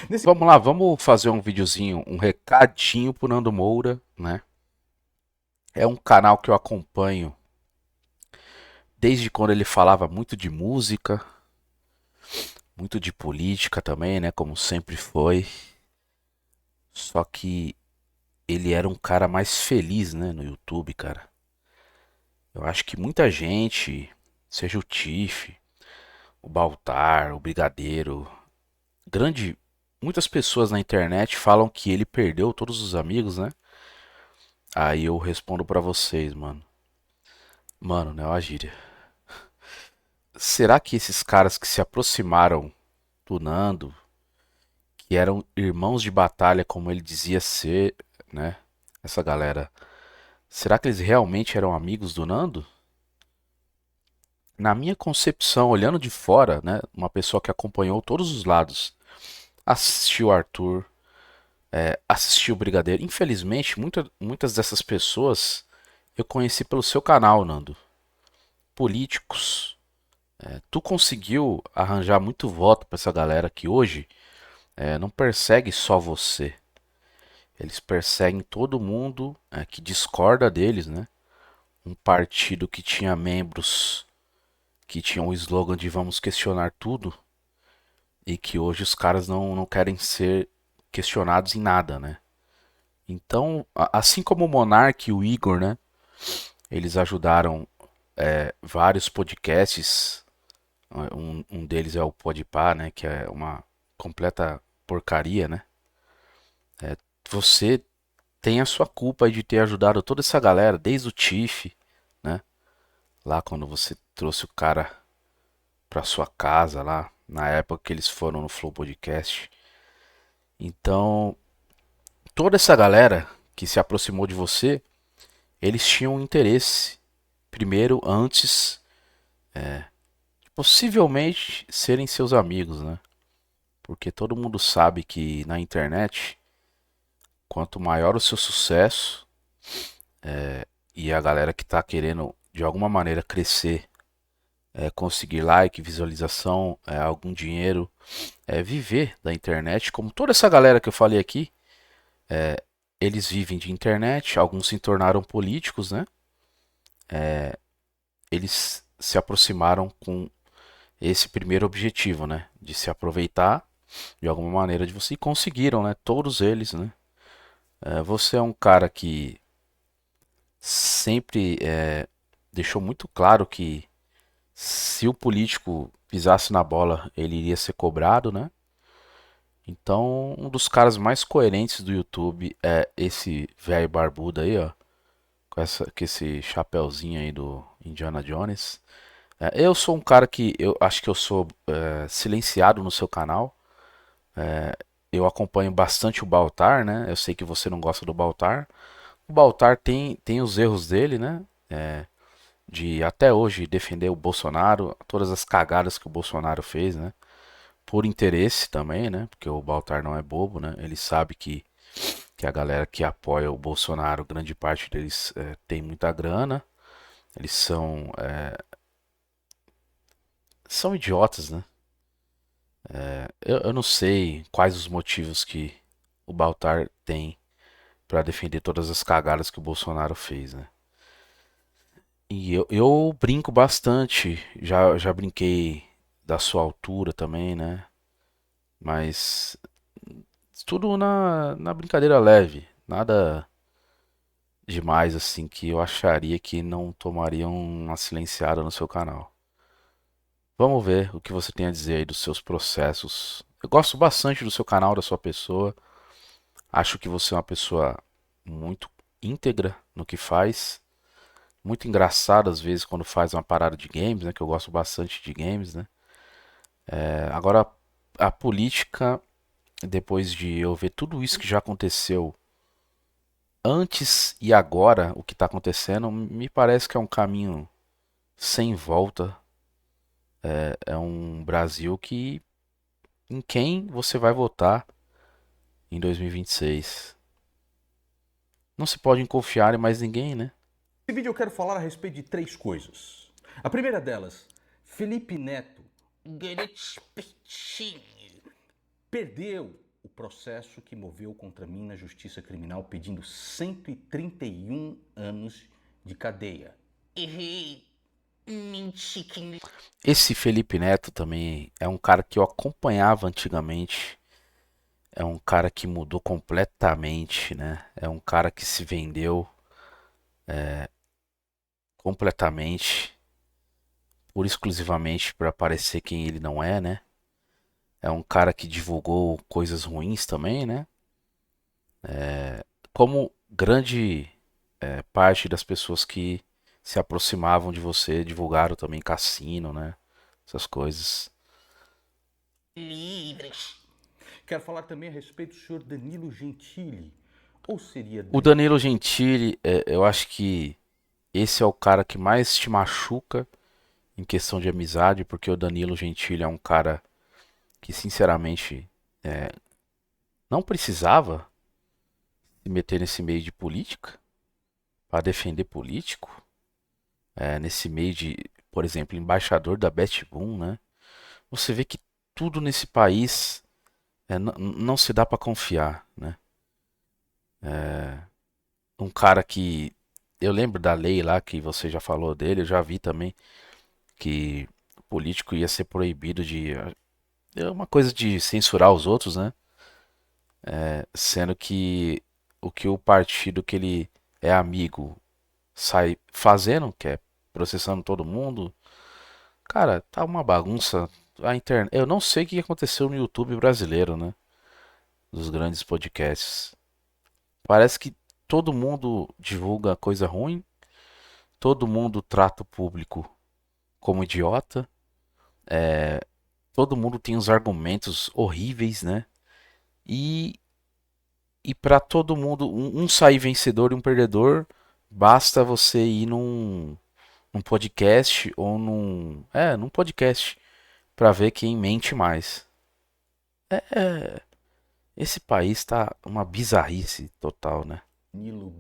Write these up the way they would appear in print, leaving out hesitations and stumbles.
Nesse Vamos lá, vamos fazer um videozinho, um recadinho pro Nando Moura, né? É um canal que eu acompanho desde quando ele falava muito de música, muito de política também, né? Como sempre foi. Só que ele era um cara mais feliz, né? No YouTube, cara. Eu acho que muita gente, seja o Tiff, o Baltar, o Brigadeiro, grande. Muitas pessoas na internet falam que ele perdeu todos os amigos, né? Aí eu respondo pra vocês, mano. Mano, não é uma gíria. Será que esses caras que se aproximaram do Nando, que eram irmãos de batalha, como ele dizia ser, né? Essa galera, será que eles realmente eram amigos do Nando? Na minha concepção, olhando de fora, né? Uma pessoa que acompanhou todos os lados, assistiu o Arthur, assistiu o Brigadeiro. Infelizmente, muitas dessas pessoas eu conheci pelo seu canal, Nando. Políticos. Tu conseguiu arranjar muito voto pra essa galera que hoje não persegue só você. Eles perseguem todo mundo que discorda deles, né? Um partido que tinha membros que tinham o slogan de vamos questionar tudo e que hoje os caras não querem ser questionados em nada, né? Então, assim como o Monark e o Igor, né? Eles ajudaram vários podcasts. Um deles é o Podpah, né? Que é uma completa porcaria, né? Você tem a sua culpa de ter ajudado toda essa galera, desde o Tiff, né? Lá quando você trouxe o cara pra sua casa lá, na época que eles foram no Flow Podcast. Então, toda essa galera que se aproximou de você, eles tinham um interesse, primeiro, antes, possivelmente serem seus amigos, né? Porque todo mundo sabe que na internet, quanto maior o seu sucesso e a galera que tá querendo de alguma maneira crescer, conseguir like, visualização, algum dinheiro, viver da internet, como toda essa galera que eu falei aqui, eles vivem de internet, alguns se tornaram políticos, né? Eles se aproximaram com esse primeiro objetivo, né? De se aproveitar de alguma maneira de você e conseguiram, né? Todos eles, né? Você é um cara que sempre deixou muito claro que se o político pisasse na bola, ele iria ser cobrado, né? Então, um dos caras mais coerentes do YouTube é esse velho barbudo aí, ó, com esse chapéuzinho aí do Indiana Jones. Eu sou um cara que eu acho que eu sou silenciado no seu canal. Eu acompanho bastante o Baltar, né? Eu sei que você não gosta do Baltar. O Baltar tem os erros dele, né? De até hoje defender o Bolsonaro, todas as cagadas que o Bolsonaro fez, né? Por interesse também, né? Porque o Baltar não é bobo, né? Ele sabe que a galera que apoia o Bolsonaro, grande parte deles tem muita grana. Eles são idiotas, né? Eu não sei quais os motivos que o Baltar tem para defender todas as cagadas que o Bolsonaro fez, né? E eu brinco bastante, já brinquei da sua altura também, né? Mas tudo na brincadeira leve, nada demais assim que eu acharia que não tomaria uma silenciada no seu canal. Vamos ver o que você tem a dizer aí dos seus processos. Eu gosto bastante do seu canal, da sua pessoa. Acho que você é uma pessoa muito íntegra no que faz. Muito engraçado às vezes quando faz uma parada de games, né? Que eu gosto bastante de games, né? Agora, a política, depois de eu ver tudo isso que já aconteceu antes e agora, o que está acontecendo, me parece que é um caminho sem volta. É um Brasil que em quem você vai votar em 2026. Não se pode confiar em mais ninguém, né? vídeo eu quero falar a respeito de três coisas. A primeira delas, Felipe Neto, perdeu processo que moveu contra mim na justiça criminal pedindo 131 anos de cadeia. Errei. Mentira. Esse Felipe Neto também é um cara que eu acompanhava antigamente. É um cara que mudou completamente, né? É um cara que se vendeu completamente, pura e exclusivamente para parecer quem ele não é, né? É um cara que divulgou coisas ruins também, né? Como grande parte das pessoas que se aproximavam de você divulgaram também cassino, né? Essas coisas. Livres. Quero falar também a respeito do senhor Danilo Gentili. Ou seria O Danilo Gentili, eu acho que esse é o cara que mais te machuca em questão de amizade, porque o Danilo Gentili é um cara que, sinceramente, não precisava se meter nesse meio de política para defender político, nesse meio de, por exemplo, embaixador da Bet Boom, né? Você vê que tudo nesse país não se dá para confiar, né? Um cara que eu lembro da lei lá que você já falou dele, eu já vi também que o político ia ser proibido de é uma coisa de censurar os outros, né? Sendo que o que o partido que ele é amigo sai fazendo, que é processando todo mundo, cara, tá uma bagunça. A internet, eu não sei o que aconteceu no YouTube brasileiro, né? Dos grandes podcasts. Parece que todo mundo divulga coisa ruim, todo mundo trata o público como idiota, todo mundo tem uns argumentos horríveis, né? E, e para todo mundo, um sair vencedor e um perdedor, basta você ir num podcast ou num podcast para ver quem mente mais. Esse país tá uma bizarrice total, né? Danilo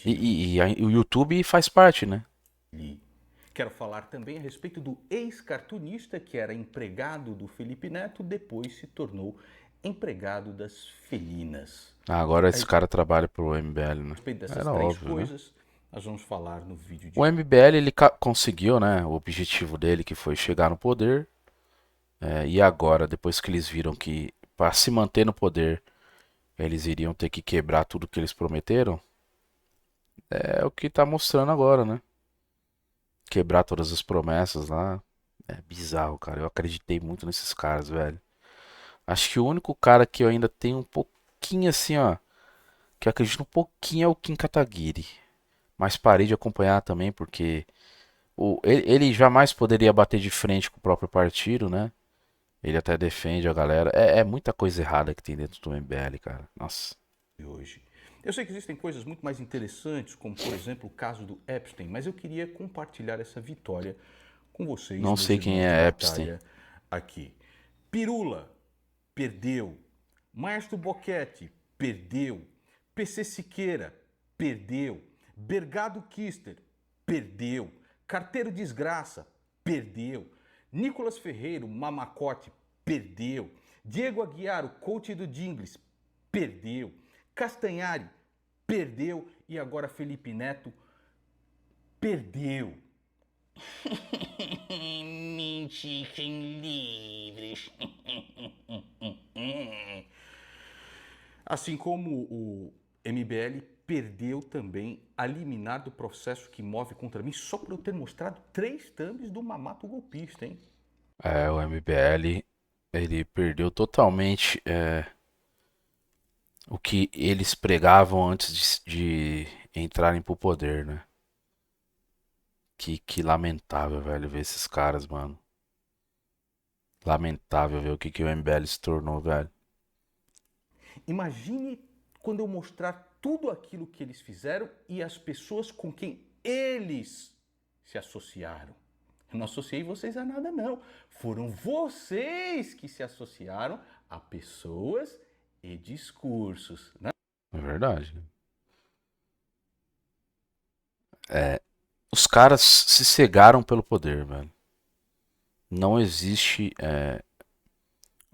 E, Bettini? e- e a- e o YouTube faz parte, né? Quero falar também a respeito do ex-cartunista que era empregado do Felipe Neto, depois se tornou empregado das felinas. Agora A esse cara trabalha pro MBL, né? respeito dessas Era três óbvio, né? coisas, nós vamos falar no vídeo de O MBL ele conseguiu, né, o objetivo dele que foi chegar no poder. E agora, depois que eles viram que para se manter no poder eles iriam ter que quebrar tudo que eles prometeram, é o que tá mostrando agora, né? Quebrar todas as promessas lá. É bizarro, cara. Eu acreditei muito nesses caras, velho. Acho que o único cara que eu ainda tenho um pouquinho assim, ó, que eu acredito um pouquinho é o Kim Kataguiri. Mas parei de acompanhar também porque ele jamais poderia bater de frente com o próprio partido, né? Ele até defende a galera. É muita coisa errada que tem dentro do MBL, cara. Nossa. hoje. Eu sei que existem coisas muito mais interessantes, como por exemplo o caso do Epstein, mas eu queria compartilhar essa vitória com vocês, Não meus sei quem irmãos de é Epstein. batalha aqui. Pirula, perdeu. Maestro Boquete, perdeu. PC Siqueira, perdeu. Bergado Kister, perdeu. Carteiro Desgraça, perdeu. Nicolas Ferreiro, Mamacote, perdeu. Diego Aguiar, o coach do Dingles, perdeu. Castanhari, perdeu. E agora Felipe Neto, perdeu. Mentira livres. Assim como o MBL perdeu também a liminar do processo que move contra mim só por eu ter mostrado 3 thumbs do mamato golpista, hein? O MBL, ele perdeu totalmente o que eles pregavam antes de entrarem pro poder, né? Que lamentável, velho, ver esses caras, mano. Lamentável ver o que o MBL se tornou, velho. Imagine quando eu mostrar tudo aquilo que eles fizeram e as pessoas com quem eles se associaram. Eu não associei vocês a nada, não. Foram vocês que se associaram a pessoas e discursos, né? É verdade. Os caras se cegaram pelo poder, velho. Não existe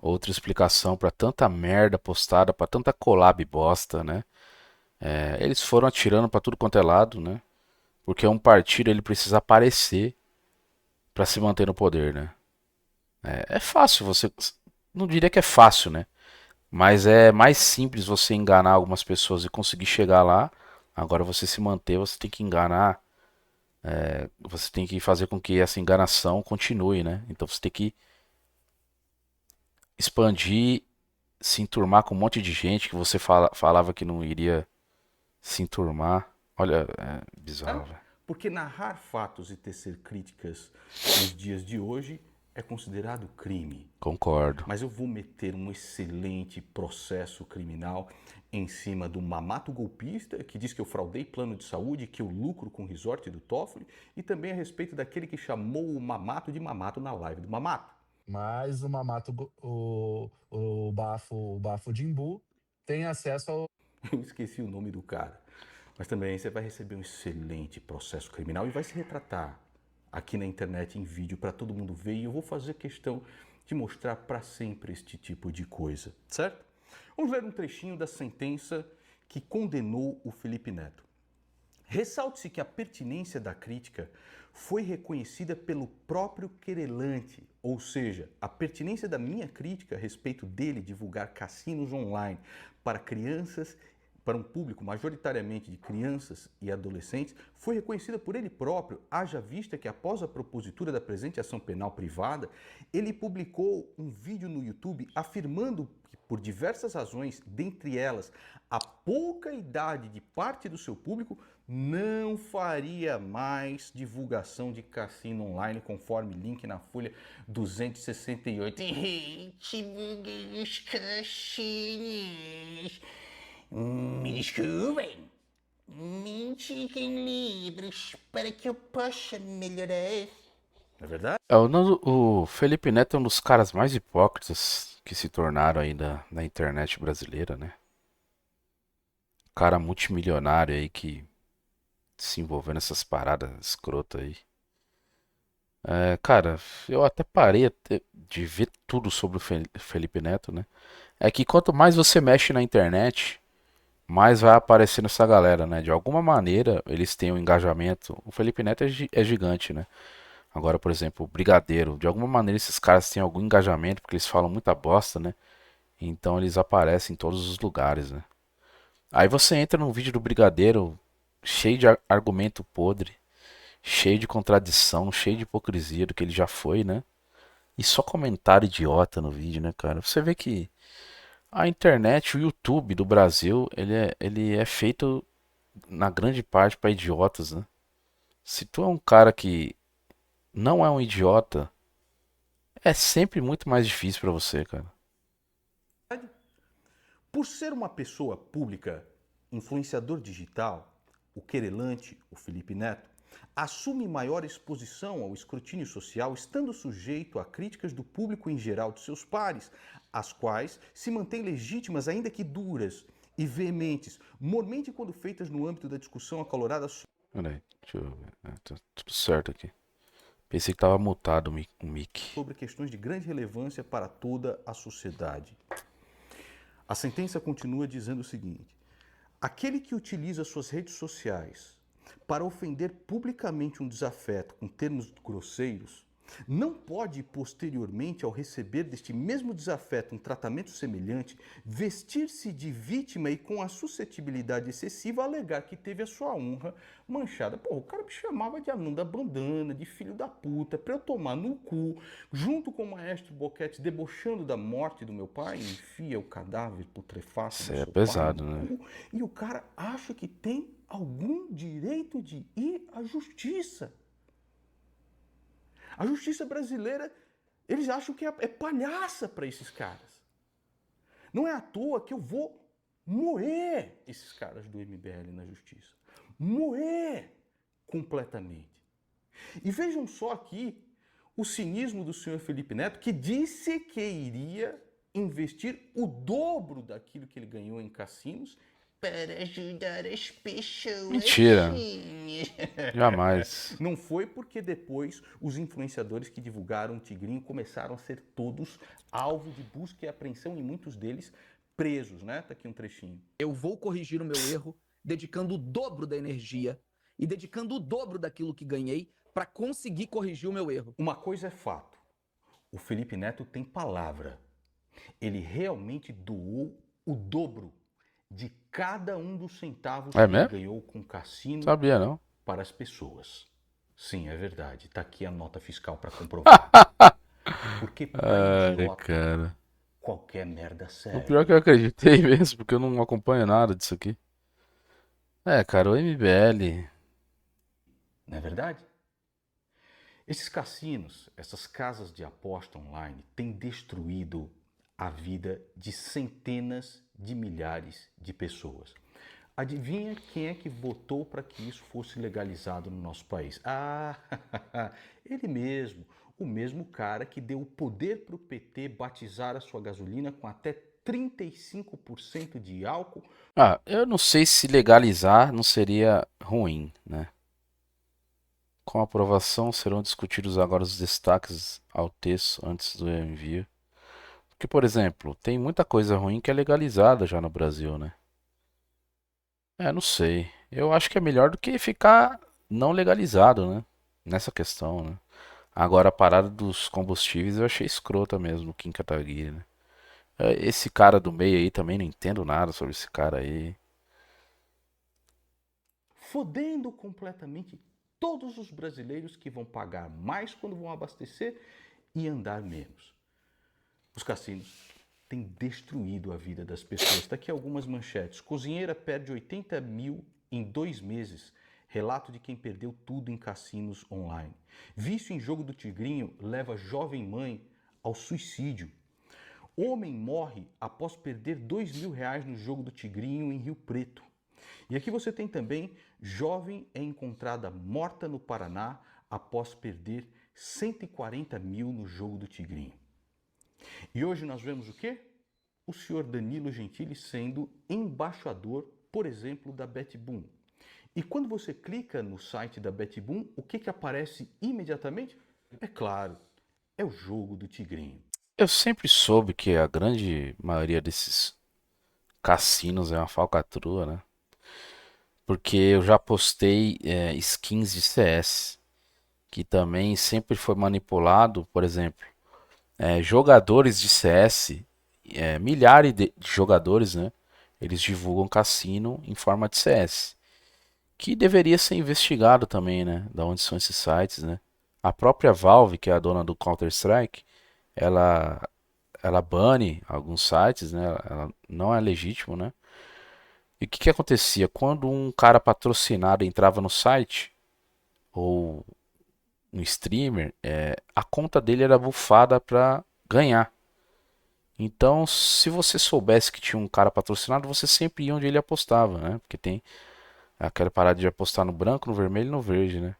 outra explicação pra tanta merda postada, pra tanta collab bosta, né? Eles foram atirando pra tudo quanto é lado, né? Porque um partido ele precisa aparecer pra se manter no poder, né? É fácil você, não diria que é fácil, né? Mas é mais simples você enganar algumas pessoas e conseguir chegar lá. Agora você se manter, você tem que enganar, você tem que fazer com que essa enganação continue, né? Então você tem que expandir, se enturmar com um monte de gente que você falava que não iria se enturmar. Olha, é bizarro, velho. Porque narrar fatos e tecer críticas nos dias de hoje é considerado crime. Concordo. Mas eu vou meter um excelente processo criminal em cima do mamato golpista, que diz que eu fraudei plano de saúde, que eu lucro com o resort do Toffoli, e também a respeito daquele que chamou o mamato de mamato na live do mamato. Mas o Mamato, o Bafo Jimbu tem acesso ao. Eu esqueci o nome do cara. Mas também você vai receber um excelente processo criminal e vai se retratar aqui na internet em vídeo para todo mundo ver. E eu vou fazer questão de mostrar para sempre este tipo de coisa, certo? Vamos ler um trechinho da sentença que condenou o Felipe Neto. Ressalte-se que a pertinência da crítica foi reconhecida pelo próprio querelante, ou seja, a pertinência da minha crítica a respeito dele divulgar cassinos online para crianças, para um público majoritariamente de crianças e adolescentes, foi reconhecida por ele próprio, haja vista que após a propositura da presente ação penal privada, ele publicou um vídeo no YouTube afirmando que, por diversas razões, dentre elas a pouca idade de parte do seu público, não faria mais divulgação de cassino online, conforme link na folha 268. Divulguei os cassinos. Me desculpem. Me indiquem livros para que eu possa melhorar. Não é verdade? O Felipe Neto é um dos caras mais hipócritas que se tornaram aí na internet brasileira, né? Cara multimilionário aí que se envolveu nessas paradas escrotas aí. Cara, eu até parei de ver tudo sobre o Felipe Neto, né? É que quanto mais você mexe na internet, mais vai aparecendo essa galera, né? De alguma maneira eles têm um engajamento. O Felipe Neto é gigante, né? Agora, por exemplo, o Brigadeiro, de alguma maneira esses caras têm algum engajamento, porque eles falam muita bosta, né? Então eles aparecem em todos os lugares, né? Aí você entra num vídeo do Brigadeiro cheio de argumento podre, cheio de contradição, cheio de hipocrisia do que ele já foi, né? E só comentário idiota no vídeo, né, cara? Você vê que a internet, o YouTube do Brasil, ele é feito na grande parte para idiotas, né? Se tu é um cara que não é um idiota, é sempre muito mais difícil para você, cara. Por ser uma pessoa pública, influenciador digital, o querelante, o Felipe Neto, assume maior exposição ao escrutínio social, estando sujeito a críticas do público em geral de seus pares, as quais se mantêm legítimas, ainda que duras e veementes, mormente quando feitas no âmbito da discussão acalorada Peraí, deixa eu ver. Tá tudo certo aqui. Pensei que tava mutado o mic. sobre questões de grande relevância para toda a sociedade. A sentença continua dizendo o seguinte: aquele que utiliza suas redes sociais para ofender publicamente um desafeto com termos grosseiros, não pode, posteriormente, ao receber deste mesmo desafeto um tratamento semelhante, vestir-se de vítima e, com a suscetibilidade excessiva, alegar que teve a sua honra manchada. Pô, o cara me chamava de anão da bandana, de filho da puta, pra eu tomar no cu, junto com o maestro Boquete debochando da morte do meu pai, enfia o cadáver putrefato Isso do é seu pai pesado, no né? cu, e o cara acha que tem algum direito de ir à justiça. A justiça brasileira, eles acham que é palhaça para esses caras. Não é à toa que eu vou moer esses caras do MBL na justiça. Moer completamente. E vejam só aqui o cinismo do senhor Felipe Neto, que disse que iria investir o dobro daquilo que ele ganhou em cassinos para ajudar as pessoas. Mentira. Jamais. Não foi porque depois os influenciadores que divulgaram o Tigrinho começaram a ser todos alvo de busca e apreensão e muitos deles presos, né? Tá aqui um trechinho. Eu vou corrigir o meu erro, dedicando o dobro da energia e dedicando o dobro daquilo que ganhei para conseguir corrigir o meu erro. Uma coisa é fato, o Felipe Neto tem palavra. Ele realmente doou o dobro de cada um dos centavos que ele mesmo? ganhou com cassino Sabia, não? para as pessoas. Sim, é verdade. Tá aqui a nota fiscal para comprovar. Porque para Ai, idiota, cara. qualquer merda O serve. pior é que eu acreditei mesmo, porque eu não acompanho nada disso aqui. É, cara, o MBL. Não é verdade? Esses cassinos, essas casas de aposta online, têm destruído a vida de centenas de milhares de pessoas. Adivinha quem é que votou para que isso fosse legalizado no nosso país? Ah, ele mesmo, o mesmo cara que deu o poder para o PT batizar a sua gasolina com até 35% de álcool. Ah, eu não sei se legalizar não seria ruim, né? Com a aprovação serão discutidos agora os destaques ao texto antes do envio. Porque, por exemplo, tem muita coisa ruim que é legalizada já no Brasil, né? Não sei. Eu acho que é melhor do que ficar não legalizado, né? Nessa questão, né? Agora a parada dos combustíveis eu achei escrota mesmo, o Kim Kataguiri, né? Esse cara do meio aí também não entendo nada sobre esse cara aí. Fodendo completamente todos os brasileiros que vão pagar mais quando vão abastecer e andar menos. Os cassinos têm destruído a vida das pessoas. Está aqui algumas manchetes. Cozinheira perde 80 mil em 2 meses. Relato de quem perdeu tudo em cassinos online. Vício em jogo do Tigrinho leva jovem mãe ao suicídio. Homem morre após perder R$2.000 no jogo do Tigrinho em Rio Preto. E aqui você tem também, jovem é encontrada morta no Paraná após perder 140 mil no jogo do Tigrinho. E hoje nós vemos o quê? O senhor Danilo Gentili sendo embaixador, por exemplo, da Betboom. E quando você clica no site da Betboom, o que aparece imediatamente? É claro, é o jogo do Tigrinho. Eu sempre soube que a grande maioria desses cassinos é uma falcatrua, né? Porque eu já postei skins de CS, que também sempre foi manipulado, por exemplo, jogadores de CS, milhares de jogadores, né? Eles divulgam cassino em forma de CS, que deveria ser investigado também, né? Da onde são esses sites, né? A própria Valve, que é a dona do Counter-Strike, ela bane alguns sites, né? Ela não é legítimo, né? E o que acontecia? Quando um cara patrocinado entrava no site, ou um streamer, a conta dele era bufada para ganhar. Então, se você soubesse que tinha um cara patrocinado, você sempre ia onde ele apostava, né? Porque tem aquela parada de apostar no branco, no vermelho e no verde, né?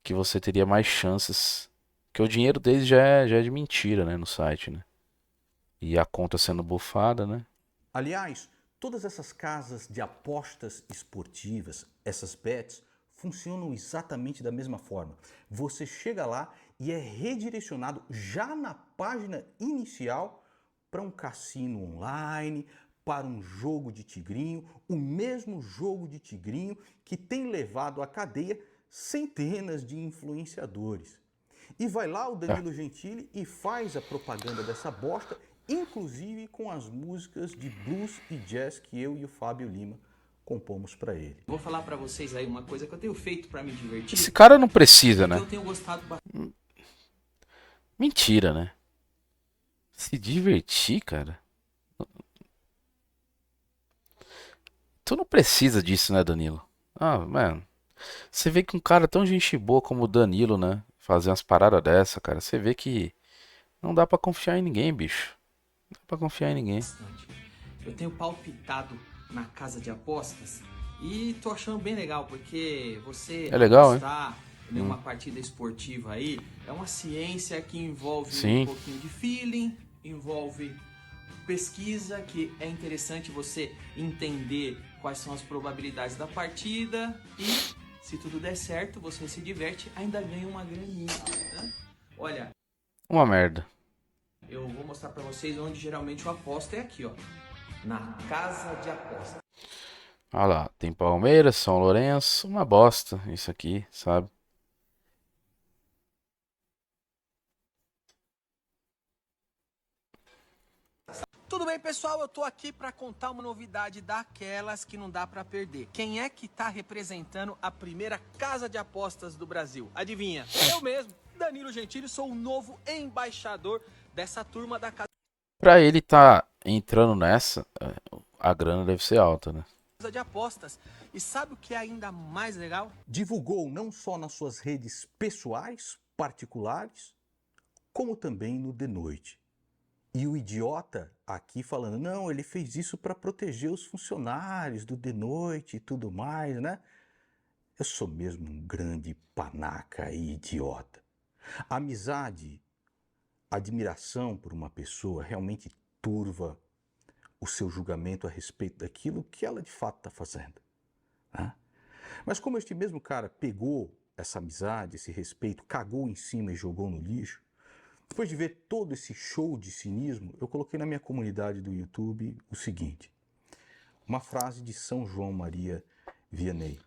Que você teria mais chances. Porque o dinheiro deles já é de mentira, né? No site, né? E a conta sendo bufada, né? Aliás, todas essas casas de apostas esportivas, essas bets, funcionam exatamente da mesma forma. Você chega lá e é redirecionado já na página inicial para um cassino online, para um jogo de tigrinho, o mesmo jogo de tigrinho que tem levado à cadeia centenas de influenciadores. E vai lá o Danilo Gentili e faz a propaganda dessa bosta, inclusive com as músicas de blues e jazz que eu e o Fábio Lima compomos para ele. Vou falar para vocês aí uma coisa que eu tenho feito para me divertir. Esse cara não precisa, né? Eu tenho gostado bastante. Mentira, né? Se divertir, cara. Tu não precisa disso, né, Danilo? Ah, mano. Você vê que um cara tão gente boa como o Danilo, né? Fazer umas paradas dessa, cara. Você vê que não dá pra confiar em ninguém, bicho. Não dá pra confiar em ninguém. Eu tenho palpitado na casa de apostas e tô achando bem legal, porque você legal, apostar em uma partida esportiva aí é uma ciência que envolve Sim. um pouquinho de feeling, envolve pesquisa que é interessante você entender quais são as probabilidades da partida e, se tudo der certo, você se diverte, ainda ganha uma graninha, né? Olha, Uma merda. eu vou mostrar pra vocês onde geralmente eu aposto, é aqui, ó, na casa de aposta. Olha lá, tem Palmeiras, São Lourenço, uma bosta isso aqui, sabe? Tudo bem, pessoal? Eu tô aqui para contar uma novidade daquelas que não dá para perder. Quem é que tá representando a primeira casa de apostas do Brasil? Adivinha? Eu mesmo, Danilo Gentili, sou o novo embaixador dessa turma da casa Pra ele tá entrando nessa, a grana deve ser alta, né? de apostas. E sabe o que é ainda mais legal? Divulgou não só nas suas redes pessoais, particulares, como também no de noite. E o idiota aqui falando, não, ele fez isso para proteger os funcionários do de noite e tudo mais, né? Eu sou mesmo um grande panaca e idiota. Amizade, admiração por uma pessoa realmente turva o seu julgamento a respeito daquilo que ela de fato está fazendo, né? Mas como este mesmo cara pegou essa amizade, esse respeito, cagou em cima e jogou no lixo, depois de ver todo esse show de cinismo, eu coloquei na minha comunidade do YouTube o seguinte, uma frase de São João Maria Vianney,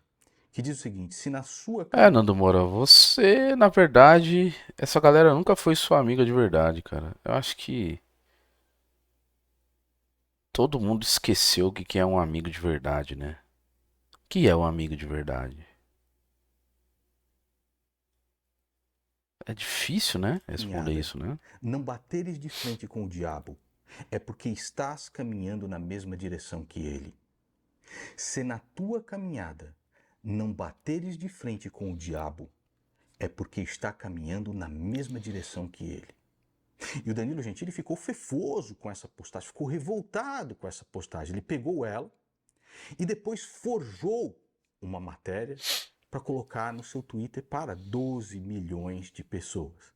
que diz o seguinte, se na sua... Nando Moura, você, na verdade, essa galera nunca foi sua amiga de verdade, cara. Eu acho que todo mundo esqueceu o que é um amigo de verdade, né? O que é um amigo de verdade? É difícil, né? Responder isso, né? Não bateres de frente com o diabo, é porque estás caminhando na mesma direção que ele. Se na tua caminhada não bateres de frente com o diabo, é porque está caminhando na mesma direção que ele. E o Danilo Gentili ficou fefoso com essa postagem, ficou revoltado com essa postagem. Ele pegou ela e depois forjou uma matéria para colocar no seu Twitter para 12 milhões de pessoas.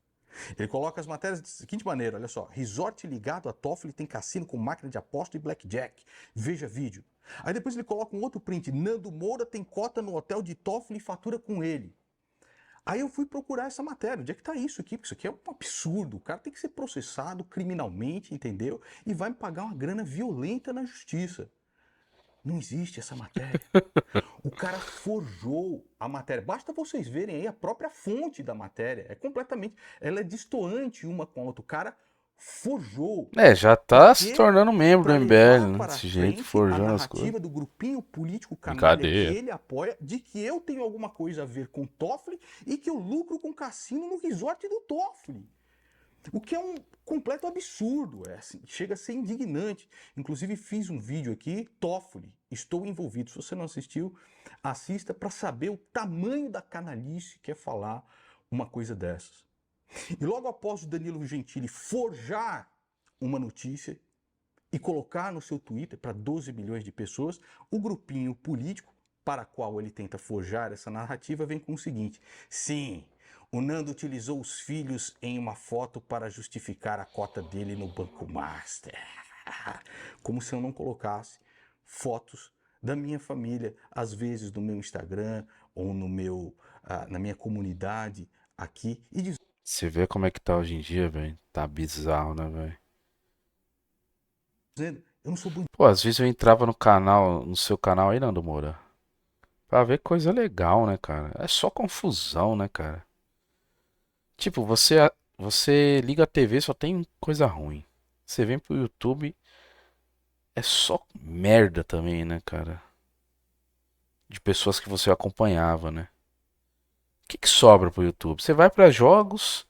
Ele coloca as matérias da seguinte maneira, olha só, resort ligado a Toffoli tem cassino com máquina de aposta e blackjack, veja vídeo. Aí depois ele coloca um outro print, Nando Moura tem cota no hotel de Toffoli e fatura com ele. Aí eu fui procurar essa matéria, onde é que tá isso aqui? Porque isso aqui é um absurdo, o cara tem que ser processado criminalmente, entendeu? E vai me pagar uma grana violenta na justiça. Não existe essa matéria. O cara forjou a matéria. Basta vocês verem aí a própria fonte da matéria. É completamente... Ela é distoante uma com a outra. O cara forjou. Já tá se Porque tornando membro para do levar MBL, né? para Desse jeito, frente a forjando as coisas. narrativa do grupinho político canalha Brincadeira. que ele apoia, de que eu tenho alguma coisa a ver com Toffoli e que eu lucro com cassino no resort do Toffoli. O que é um completo absurdo, assim, chega a ser indignante. Inclusive fiz um vídeo aqui, Toffoli, estou envolvido. Se você não assistiu, assista para saber o tamanho da canalice que é falar uma coisa dessas. E logo após o Danilo Gentili forjar uma notícia e colocar no seu Twitter para 12 milhões de pessoas, o grupinho político para qual ele tenta forjar essa narrativa vem com o seguinte, sim, o Nando utilizou os filhos em uma foto para justificar a cota dele no Banco Master. Como se eu não colocasse fotos da minha família, às vezes no meu Instagram ou no meu, na minha comunidade aqui. E Você vê como é que tá hoje em dia, velho? Tá bizarro, né, velho? dizendo, eu não sou bonito. Pô, às vezes eu entrava no canal, no seu canal aí, Nando Moura, pra ver coisa legal, né, cara? É só confusão, né, cara? Tipo, você liga a TV, só tem coisa ruim. Você vem pro YouTube, é só merda também, né, cara? De pessoas que você acompanhava, né? O que que sobra pro YouTube? Você vai pra jogos,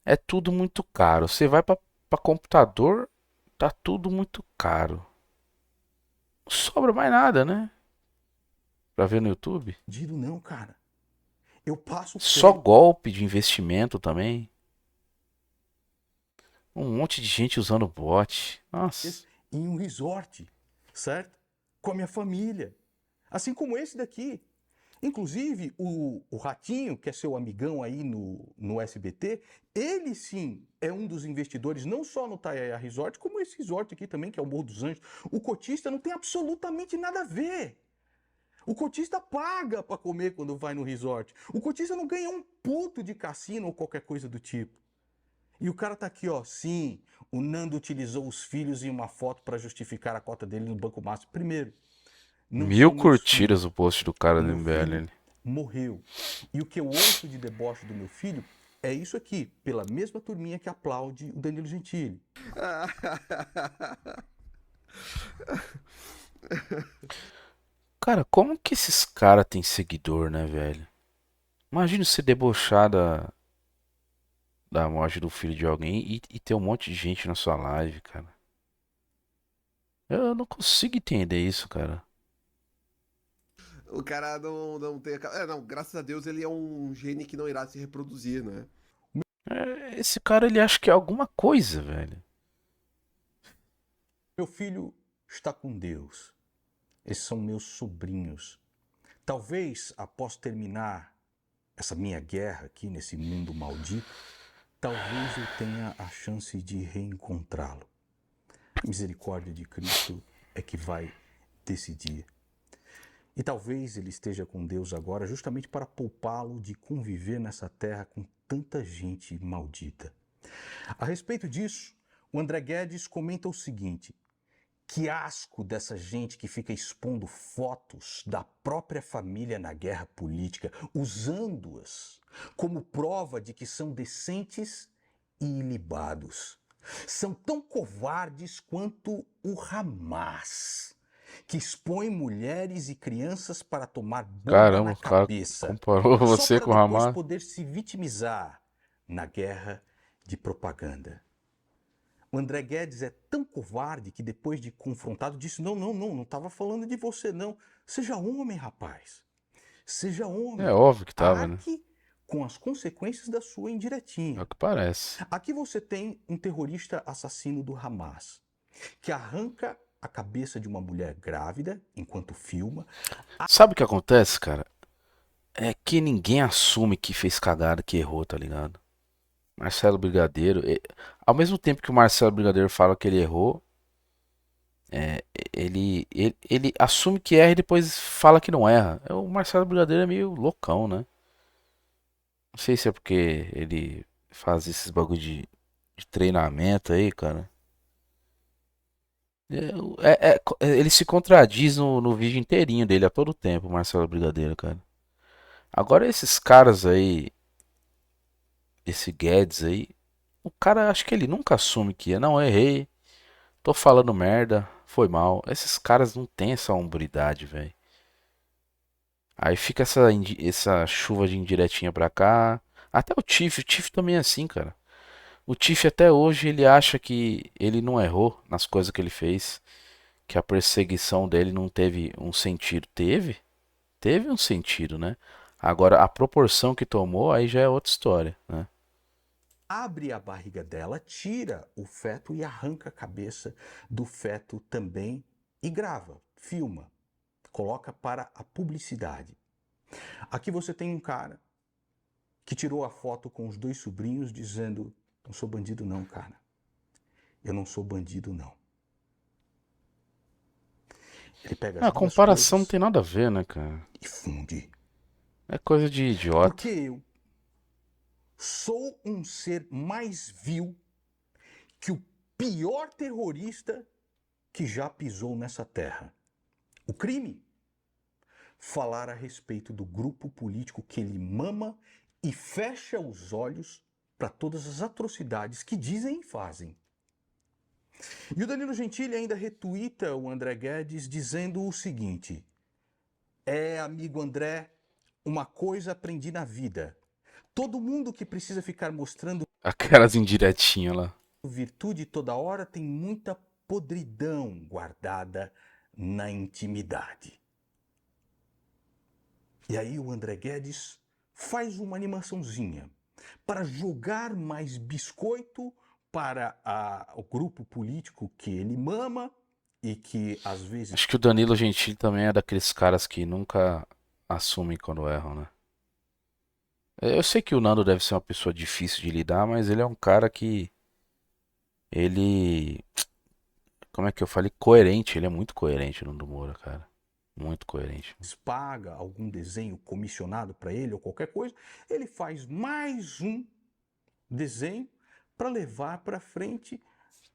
é tudo muito caro. Você vai pra computador, tá tudo muito caro. Não sobra mais nada, né? Pra ver no YouTube. Bandido não, cara. Eu passo Só férias golpe de investimento também. Um monte de gente usando bot. Nossa. em um resort, certo? Com a minha família. Assim como esse daqui. Inclusive, o Ratinho, que é seu amigão aí no SBT, ele sim é um dos investidores, não só no Taiaia Resort, como esse resort aqui também, que é o Morro dos Anjos. O cotista não tem absolutamente nada a ver. O cotista paga para comer quando vai no resort. O cotista não ganha um puto de cassino ou qualquer coisa do tipo. E o cara tá aqui, ó. Sim, o Nando utilizou os filhos em uma foto para justificar a cota dele no Banco Master. Primeiro, não 1000 são meus curtidas filhos. o post do cara O do meu MBL filho ali. morreu. E o que eu ouço de deboche do meu filho é isso aqui, pela mesma turminha que aplaude o Danilo Gentili. Cara, como que esses caras têm seguidor, né, velho? Imagina se debochar da morte do filho de alguém e ter um monte de gente na sua live, cara. Eu não consigo entender isso, cara. O cara não tem. Não, graças a Deus ele é um gene que não irá se reproduzir, né? Esse cara, ele acha que é alguma coisa, velho. Meu filho está com Deus. Esses são meus sobrinhos. Talvez, após terminar essa minha guerra aqui nesse mundo maldito, talvez eu tenha a chance de reencontrá-lo. A misericórdia de Cristo é que vai decidir. E talvez ele esteja com Deus agora justamente para poupá-lo de conviver nessa terra com tanta gente maldita. A respeito disso, o André Guedes comenta o seguinte: que asco dessa gente que fica expondo fotos da própria família na guerra política, usando-as como prova de que são decentes e ilibados. São tão covardes quanto o Hamas, que expõe mulheres e crianças para tomar bomba Caramba, na o cara cabeça, comparou só você para com o depois Hamas. poder se vitimizar na guerra de propaganda. O André Guedes é tão covarde que depois de confrontado disse: não estava falando de você não. Seja homem, rapaz. Seja homem. É óbvio que tava, né? Arque com as consequências da sua É indiretinha. o que parece. Aqui você tem um terrorista assassino do Hamas, que arranca a cabeça de uma mulher grávida enquanto filma. Sabe o que acontece, cara? É que ninguém assume que fez cagada, que errou, tá ligado? Marcelo Brigadeiro, ao mesmo tempo que o Marcelo Brigadeiro fala que ele errou, ele assume que erra e depois fala que não erra. O Marcelo Brigadeiro é meio loucão, né? Não sei se é porque ele faz esses bagulho de treinamento aí, cara. Ele se contradiz no vídeo inteirinho dele a todo tempo, o Marcelo Brigadeiro, cara. Agora esses caras aí, esse Guedes aí, o cara acho que ele nunca assume que é, não, eu errei, tô falando merda, foi mal. Esses caras não têm essa hombridade, velho. Aí fica essa chuva de indiretinha pra cá. Até o Tiff também é assim, cara. O Tiff até hoje ele acha que ele não errou nas coisas que ele fez, que a perseguição dele não teve um sentido. Teve um sentido, né? Agora a proporção que tomou aí já é outra história, né? Abre a barriga dela, tira o feto e arranca a cabeça do feto também e grava, filma, coloca para a publicidade. Aqui você tem um cara que tirou a foto com os 2 sobrinhos dizendo: não sou bandido não, cara. Eu não sou bandido não. Ele pega A as 2 comparação não coisas tem nada a ver, né, cara? e funde. É coisa de idiota. Porque eu sou um ser mais vil que o pior terrorista que já pisou nessa terra. O crime? Falar a respeito do grupo político que ele mama e fecha os olhos para todas as atrocidades que dizem e fazem. E o Danilo Gentili ainda retuita o André Guedes dizendo o seguinte: amigo André, uma coisa aprendi na vida. Todo mundo que precisa ficar mostrando Aquelas indiretinhas lá. virtude toda hora tem muita podridão guardada na intimidade. E aí o André Guedes faz uma animaçãozinha para jogar mais biscoito para o grupo político que ele mama e que às vezes Acho que o Danilo Gentili também é daqueles caras que nunca assumem quando erram, né? Eu sei que o Nando deve ser uma pessoa difícil de lidar, mas ele é um cara que. Ele. Como é que eu falei? Coerente. Ele é muito coerente, o Nando Moura, cara. Muito coerente. paga algum desenho comissionado para ele ou qualquer coisa, ele faz mais um desenho para levar para frente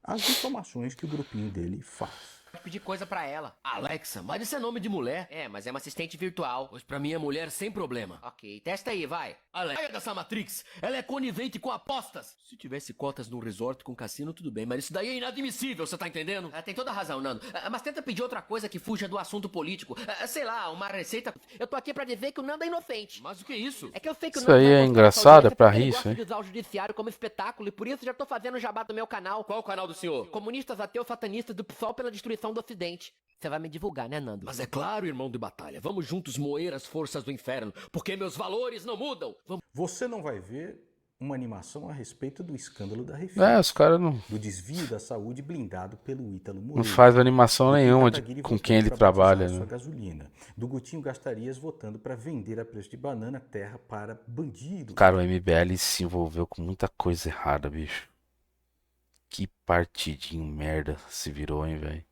as informações que o grupinho dele faz. Pedir coisa pra ela. Alexa, mas isso é nome de mulher. É, mas é uma assistente virtual. Pois pra mim é mulher sem problema. Ok, testa aí, vai. Alexa, saia dessa Matrix. Ela é conivente com apostas. Se tivesse cotas num resort com cassino, tudo bem. Mas isso daí é inadmissível, você tá entendendo? Tem toda a razão, Nando. Mas tenta pedir outra coisa que fuja do assunto político. Sei lá, uma receita. Eu tô aqui pra dizer que o Nando é inocente. Mas o que é isso? É que eu sei que o Isso Nando aí vai é mostrar engraçado, essa é pra audiência porque rir ele isso, gosta hein? de usar o judiciário como espetáculo e por isso já tô fazendo jabá do meu canal. Qual o canal do senhor? Comunistas, ateus, satanistas do PSOL pela destruição do Ocidente. Você vai me divulgar, né, Nando? Mas é claro, irmão de batalha. Vamos juntos moer as forças do inferno, porque meus valores não mudam. Você não vai ver uma animação a respeito do escândalo da Refis, Os caras não, do desvio da saúde blindado pelo Ítalo não Moreira, faz animação do que o nenhuma Kataguiri com votando quem ele pra batizar trabalha, a sua né? gasolina, do Gutinho Gastarias votando para vender a preço de banana terra para bandidos. Cara, o MBL se envolveu com muita coisa errada, bicho. Que partidinho merda se virou, hein, velho?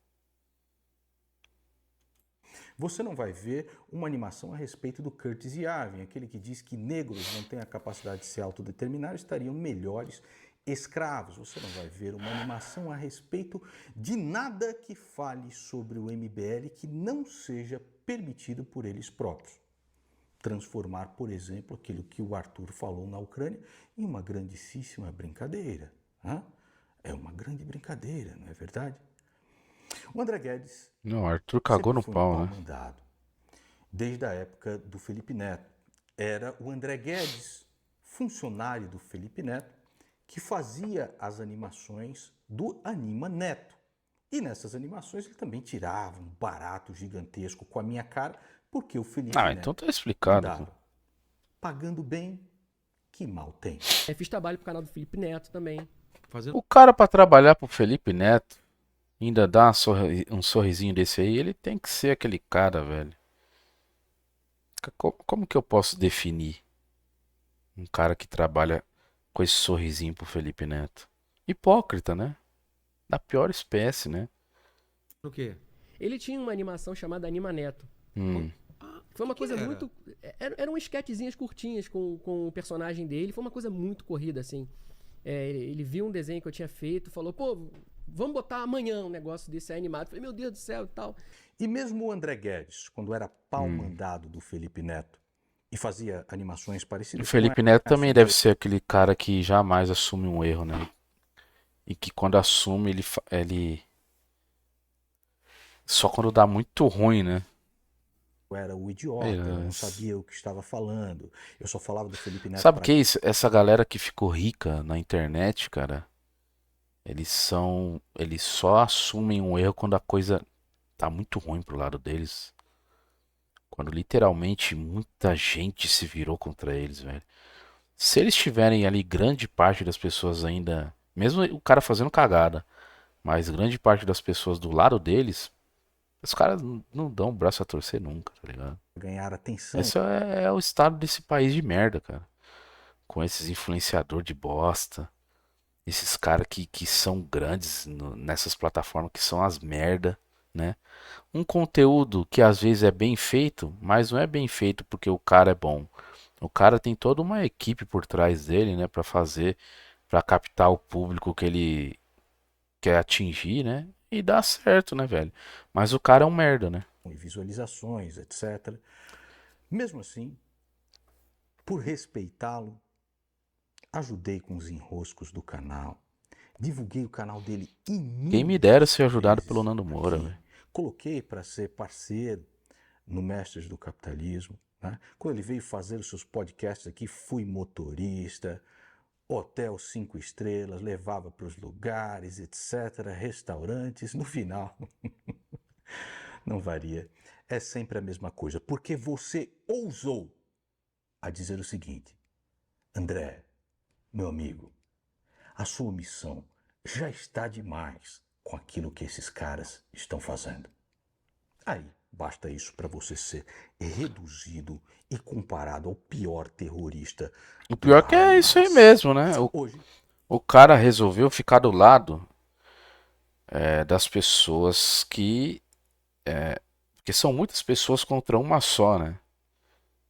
Você não vai ver uma animação a respeito do Curtis Yarvin, aquele que diz que negros não têm a capacidade de se autodeterminar, estariam melhores escravos. Você não vai ver uma animação a respeito de nada que fale sobre o MBL que não seja permitido por eles próprios. Transformar, por exemplo, aquilo que o Arthur falou na Ucrânia em uma grandíssima brincadeira. É uma grande brincadeira, não é verdade? O André Guedes Não, o Arthur cagou sempre no foi pau, um né? pau-mandado. Desde a época do Felipe Neto. Era o André Guedes, funcionário do Felipe Neto, que fazia as animações do Anima Neto. E nessas animações ele também tirava um barato gigantesco com a minha cara, porque o Felipe Neto Então tá explicado. mandava. Pagando bem, que mal tem. Fiz trabalho pro canal do Felipe Neto também. O cara pra trabalhar pro Felipe Neto, ainda dá um sorrisinho desse aí, ele tem que ser aquele cara, velho. Como que eu posso definir um cara que trabalha com esse sorrisinho pro Felipe Neto? Hipócrita, né? Da pior espécie, né? O quê? Ele tinha uma animação chamada Anima Neto. Foi uma coisa era? muito... Eram esquetezinhas curtinhas com o personagem dele. Foi uma coisa muito corrida, assim. Ele viu um desenho que eu tinha feito, falou, pô, vamos botar amanhã um negócio desse aí animado. Eu falei, meu Deus do céu e tal. E mesmo o André Guedes, quando era pau-mandado do Felipe Neto e fazia animações parecidas O Felipe com Neto essa, também deve ser aquele cara que jamais assume um erro, né? E que quando assume, ele... Só quando dá muito ruim, né? eu era o idiota, eu não sabia o que estava falando, eu só falava do Felipe Neto. Sabe o que é isso? Essa galera que ficou rica na internet, cara, eles só assumem um erro quando a coisa tá muito ruim pro lado deles. Quando literalmente muita gente se virou contra eles, velho. Se eles tiverem ali grande parte das pessoas ainda, mesmo o cara fazendo cagada, mas grande parte das pessoas do lado deles, os caras não dão o braço a torcer nunca, tá ligado? Ganhar atenção. Esse é o estado desse país de merda, cara. Com esses influenciadores de bosta. Esses caras que são grandes nessas plataformas, que são as merda, né? Um conteúdo que às vezes é bem feito, mas não é bem feito porque o cara é bom. O cara tem toda uma equipe por trás dele, né? Pra fazer, pra captar o público que ele quer atingir, né? E dá certo, né, velho? Mas o cara é um merda, né? E visualizações, etc. Mesmo assim, por respeitá-lo, ajudei com os enroscos do canal. Divulguei o canal dele inúmeras Quem me dera ser ajudado vezes pelo Nando Moura, aqui. velho. Coloquei para ser parceiro no Mestres do Capitalismo. Né? Quando ele veio fazer os seus podcasts aqui, fui motorista, hotel 5 estrelas, levava para os lugares, etc., restaurantes. No final, não varia. É sempre a mesma coisa, porque você ousou a dizer o seguinte: André, meu amigo, a sua missão já está demais com aquilo que esses caras estão fazendo. Aí, Basta isso para você ser reduzido e comparado ao pior terrorista. O pior que é isso aí mesmo, né? Hoje, O cara resolveu ficar do lado das pessoas que. Porque são muitas pessoas contra uma só, né?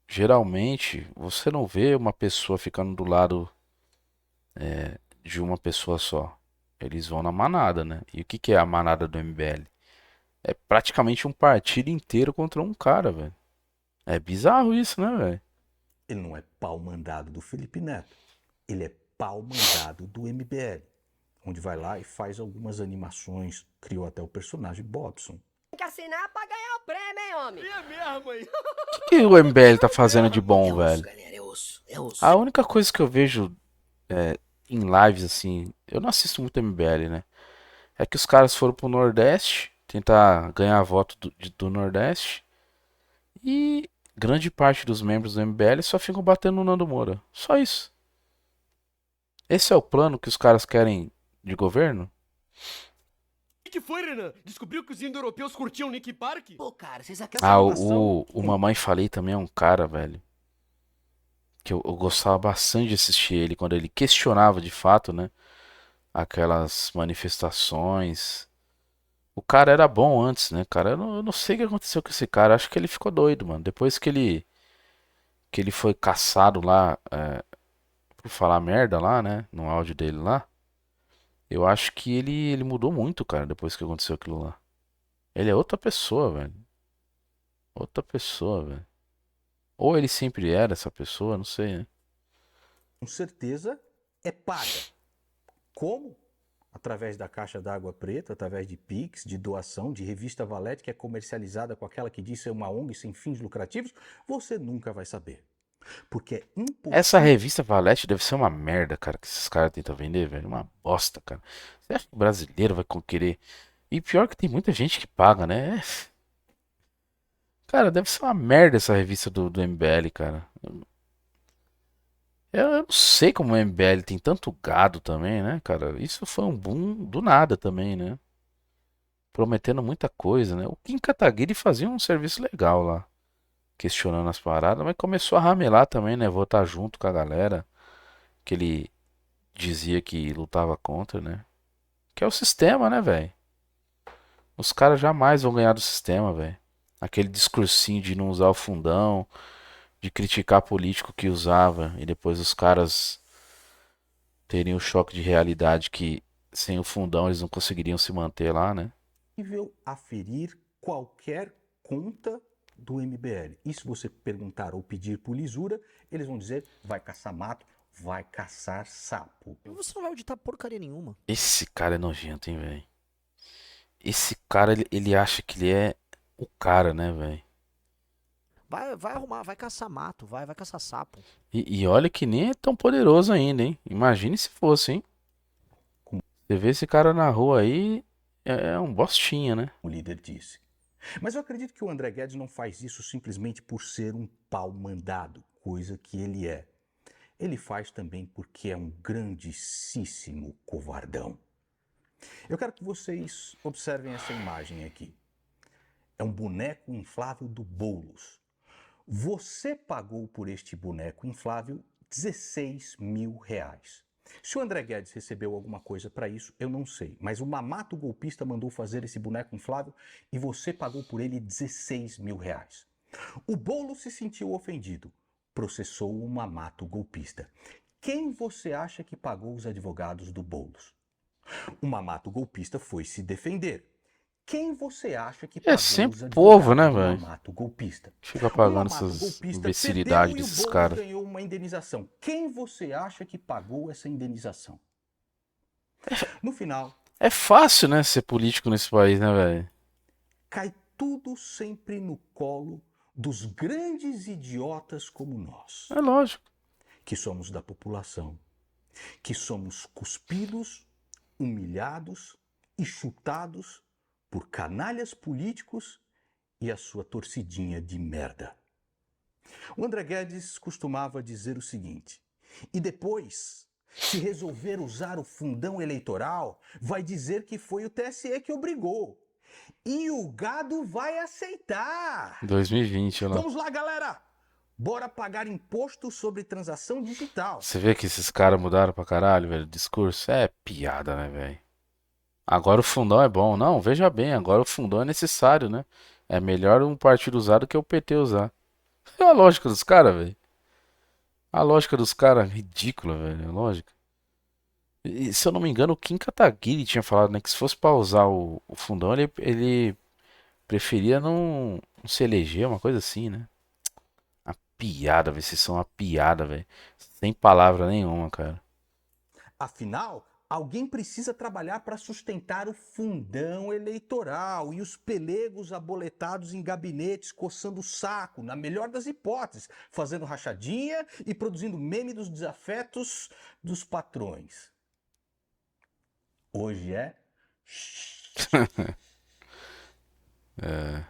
Geralmente, você não vê uma pessoa ficando do lado de uma pessoa só. Eles vão na manada, né? E o que que é a manada do MBL? É praticamente um partido inteiro contra um cara, velho. É bizarro isso, né, velho? ele não é pau mandado do Felipe Neto. Ele é pau mandado do MBL. Onde vai lá e faz algumas animações. Criou até o personagem Bobson. Tem que assinar pra ganhar o prêmio, hein, homem? É mesmo, hein? O que o MBL tá fazendo de bom, velho? galera, é osso. A única coisa que eu vejo em lives, assim, eu não assisto muito MBL, né? É que os caras foram pro Nordeste tentar ganhar voto do Nordeste e grande parte dos membros do MBL só ficam batendo no Nando Moura. Só isso. Esse é o plano que os caras querem de governo? O que foi, Renan? Descobriu que os indo-europeus curtiam Nick Park? Pô, cara, vocês Essa Ah, animação- o Mamãe Falei também é um cara, velho, que eu gostava bastante de assistir ele quando ele questionava de fato, né? Aquelas manifestações. O cara era bom antes, né, cara? Eu não sei o que aconteceu com esse cara. Acho que ele ficou doido, mano. Depois que ele foi caçado lá por falar merda lá, né? No áudio dele lá. Eu acho que ele mudou muito, cara, depois que aconteceu aquilo lá. Ele é outra pessoa, velho. Outra pessoa, velho. Ou ele sempre era essa pessoa, não sei, né? Com certeza é paga. Como? Através da Caixa d'Água Preta, através de Pix, de doação, de revista Valete, que é comercializada com aquela que diz ser uma ONG sem fins lucrativos, você nunca vai saber. Porque é impossível. Essa revista Valete deve ser uma merda, cara, que esses caras tentam vender, velho. Uma bosta, cara. Você acha que o brasileiro vai querer? E pior que tem muita gente que paga, né? Cara, deve ser uma merda essa revista do MBL, cara. Eu não sei como o MBL tem tanto gado também, né, cara? Isso foi um boom do nada também, né? Prometendo muita coisa, né? O Kim Kataguiri fazia um serviço legal lá, questionando as paradas, mas começou a ramelar também, né? Votar junto com a galera que ele dizia que lutava contra, né? Que é o sistema, né, velho? Os caras jamais vão ganhar do sistema, velho. Aquele discursinho de não usar o fundão, de criticar político que usava e depois os caras teriam o choque de realidade que sem o fundão eles não conseguiriam se manter lá, né? Aferir qualquer conta do MBL. E se você perguntar ou pedir por lisura, eles vão dizer: vai caçar mato, vai caçar sapo. Você não vai auditar porcaria nenhuma. Esse cara é nojento, hein, velho? Esse cara, ele acha que ele é o cara, né, velho? Vai arrumar, vai caçar mato, vai caçar sapo. E olha que nem é tão poderoso ainda, hein? Imagine se fosse, hein? Você vê esse cara na rua aí, é um bostinha, né? O líder disse. Mas eu acredito que o André Guedes não faz isso simplesmente por ser um pau mandado, coisa que ele é. Ele faz também porque é um grandíssimo covardão. Eu quero que vocês observem essa imagem aqui. É um boneco inflável do Boulos. Você pagou por este boneco inflável 16 mil reais. Se o André Guedes recebeu alguma coisa para isso, eu não sei. Mas o mamato golpista mandou fazer esse boneco inflável e você pagou por ele 16 mil reais. O Boulos se sentiu ofendido. Processou o mamato golpista. Quem você acha que pagou os advogados do Boulos? O mamato golpista foi se defender. Quem você acha que pagou sempre os povo, né, advogados do velho? mamato golpista? Fica O pagando mamato essas golpista imbecilidades perdeu e o desses Boulos caras. ganhou uma indenização. Quem você acha que pagou essa indenização? No final, É fácil, né, ser político nesse país, né, velho? cai tudo sempre no colo dos grandes idiotas como nós. É lógico. Que somos da população. Que somos cuspidos, humilhados e chutados por canalhas políticos e a sua torcidinha de merda. O André Guedes costumava dizer o seguinte: e depois, se resolver usar o fundão eleitoral, vai dizer que foi o TSE que obrigou. E o gado vai aceitar. 2020, olha lá. Vamos lá, galera. Bora pagar imposto sobre transação digital. Você vê que esses caras mudaram pra caralho, velho. O discurso é piada, né, velho? Agora o fundão é bom. Não, veja bem, agora o fundão é necessário, né? É melhor um partido usar do que o PT usar. É a lógica dos caras, velho. A lógica dos caras, ridícula, velho. A lógica. E, se eu não me engano, o Kim Kataguiri tinha falado, né, que se fosse pra usar o fundão, ele preferia não se eleger, uma coisa assim, né? Uma piada, velho. Vocês são uma piada, velho. Sem palavra nenhuma, cara. Afinal, alguém precisa trabalhar para sustentar o fundão eleitoral e os pelegos aboletados em gabinetes coçando o saco, na melhor das hipóteses, fazendo rachadinha e produzindo meme dos desafetos dos patrões. Hoje é...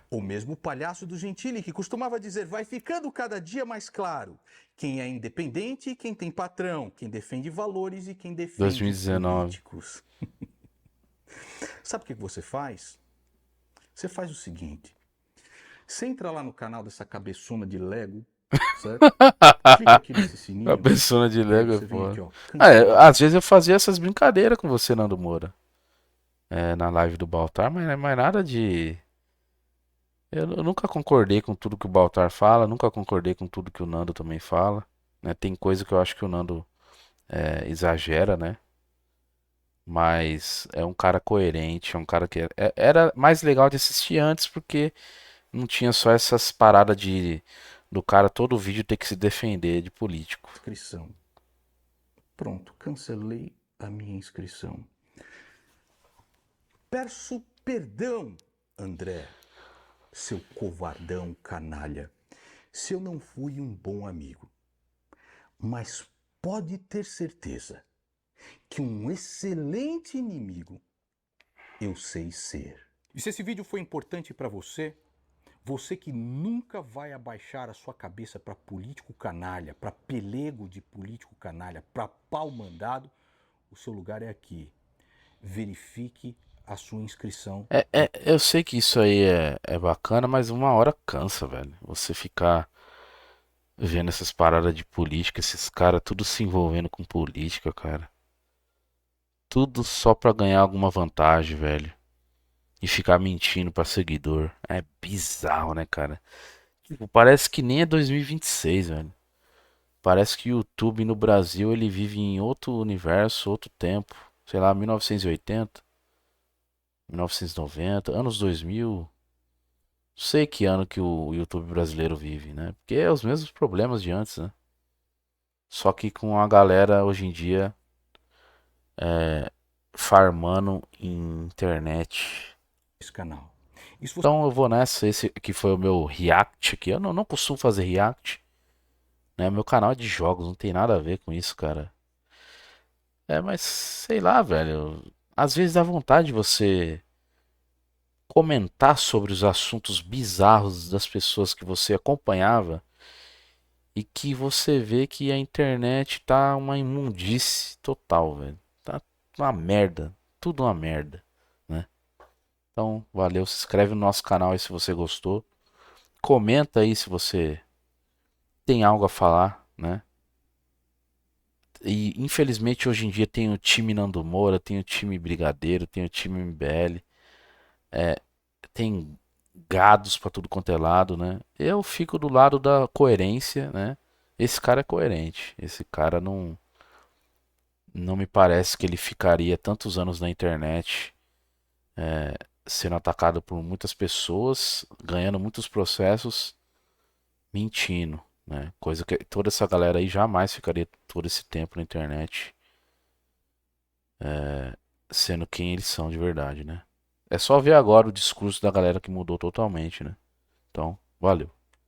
O mesmo palhaço do Gentili que costumava dizer: vai ficando cada dia mais claro quem é independente e quem tem patrão, quem defende valores e quem defende 2019. políticos. Sabe o que você faz? Você faz o seguinte: você entra lá no canal dessa cabeçona de Lego, certo? Clica aqui nesse sininho. Cabeçona de Lego, você é vem aqui, foda. ó, Às vezes eu fazia essas brincadeiras com você, Nando Moura. Na live do Baltar, mas nada de... Eu nunca concordei com tudo que o Baltar fala, nunca concordei com tudo que o Nando também fala, né? Tem coisa que eu acho que o Nando exagera, né? Mas é um cara coerente, é um cara que era mais legal de assistir antes porque não tinha só essas paradas do cara todo vídeo ter que se defender de político. Inscrição. Pronto, cancelei a minha inscrição. Peço perdão, André, seu covardão canalha, se eu não fui um bom amigo. Mas pode ter certeza que um excelente inimigo eu sei ser. E se esse vídeo foi importante para você, você que nunca vai abaixar a sua cabeça para político canalha, para pelego de político canalha, para pau mandado, o seu lugar é aqui. Verifique a sua inscrição. Eu sei que isso aí é bacana, mas uma hora cansa, velho. Você ficar vendo essas paradas de política, esses caras tudo se envolvendo com política, cara. Tudo só pra ganhar alguma vantagem, velho. E ficar mentindo pra seguidor. É bizarro, né, cara? Tipo, parece que nem é 2026, velho. Parece que o YouTube no Brasil ele vive em outro universo, outro tempo. Sei lá, 1980. 1990, anos 2000, não sei que ano que o YouTube brasileiro vive, né? Porque é os mesmos problemas de antes, né? Só que com a galera hoje em dia farmando em internet. Esse canal. Então eu vou nessa, esse aqui foi o meu react aqui. Eu não costumo fazer react, né? Meu canal é de jogos, não tem nada a ver com isso, cara. Mas sei lá, velho. Às vezes dá vontade de você comentar sobre os assuntos bizarros das pessoas que você acompanhava e que você vê que a internet tá uma imundície total, velho. Tá uma merda, tudo uma merda, né? Então, valeu, se inscreve no nosso canal aí se você gostou. Comenta aí se você tem algo a falar, né? E infelizmente hoje em dia tem o time Nando Moura, tem o time Brigadeiro, tem o time MBL. Tem gados pra tudo quanto é lado, né? Eu fico do lado da coerência, né? Esse cara é coerente. Esse cara não me parece que ele ficaria tantos anos na internet sendo atacado por muitas pessoas, ganhando muitos processos, mentindo, né? Coisa que toda essa galera aí jamais ficaria todo esse tempo na internet sendo quem eles são de verdade, né? É só ver agora o discurso da galera que mudou totalmente, né? Então, valeu.